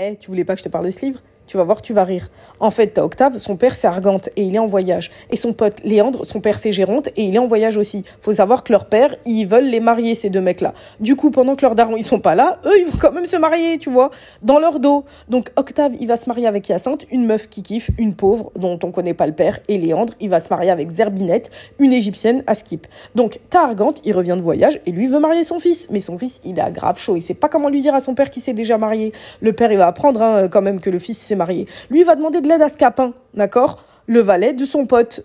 Eh, tu voulais pas que je te parle de ce livre? Tu vas voir, tu vas rire. En fait, t'as Octave, son père c'est Argante et il est en voyage. Et son pote Léandre, son père c'est Géronte et il est en voyage aussi. Faut savoir que leur père, ils veulent les marier, ces deux mecs-là. Du coup, pendant que leurs darons, ils sont pas là, eux, ils vont quand même se marier, tu vois, dans leur dos. Donc Octave, il va se marier avec Hyacinthe, une meuf qui kiffe, une pauvre, dont on connaît pas le père. Et Léandre, il va se marier avec Zerbinette, une égyptienne à Skip. Donc t'as Argante, il revient de voyage et lui veut marier son fils. Mais son fils, il a grave chaud. Il sait pas comment lui dire à son père qui s'est déjà marié. Le père, il va apprendre quand même que le fils s'est marié. Lui, il va demander de l'aide à Scapin, d'accord? Le valet de son pote.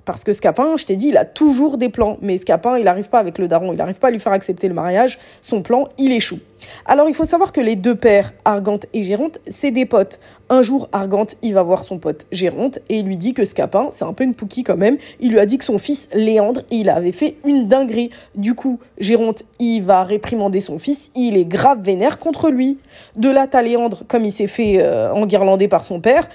Parce que Scapin, je t'ai dit, il a toujours des plans. Mais Scapin, il n'arrive pas avec le daron, il n'arrive pas à lui faire accepter le mariage. Son plan, il échoue. Alors, il faut savoir que les deux pères, Argante et Géronte, c'est des potes. Un jour, Argante, il va voir son pote Géronte et il lui dit que Scapin, c'est un peu une pouquille quand même, il lui a dit que son fils Léandre, il avait fait une dinguerie. Du coup, Géronte, il va réprimander son fils, il est grave vénère contre lui. De là, t'as Léandre, comme il s'est fait enguirlander par son père,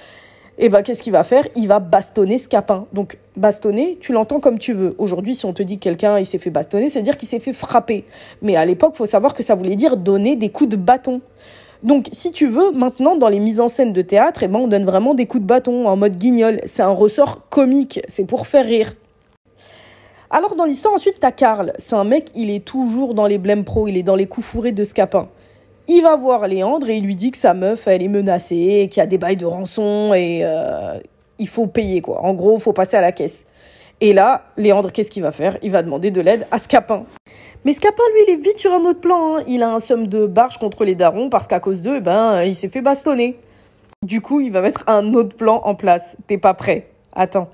et ben qu'est-ce qu'il va faire? Il va bastonner Scapin. Donc bastonner, tu l'entends comme tu veux. Aujourd'hui, si on te dit que quelqu'un il s'est fait bastonner, c'est dire qu'il s'est fait frapper. Mais à l'époque, il faut savoir que ça voulait dire donner des coups de bâton. Donc si tu veux, maintenant dans les mises en scène de théâtre, eh ben, on donne vraiment des coups de bâton en mode guignol. C'est un ressort comique, c'est pour faire rire. Alors dans l'histoire, ensuite, t'as Karl. C'est un mec, il est toujours dans les blêmes pro, il est dans les coups fourrés de Scapin. Il va voir Léandre et il lui dit que sa meuf, elle est menacée, qu'il y a des bails de rançon et il faut payer, quoi. En gros, il faut passer à la caisse. Et là, Léandre, qu'est-ce qu'il va faire? Il va demander de l'aide à Scapin. Mais Scapin, lui, il est vite sur un autre plan. Hein. Il a un somme de barge contre les darons parce qu'à cause d'eux, il s'est fait bastonner. Du coup, il va mettre un autre plan en place. T'es pas prêt? Attends.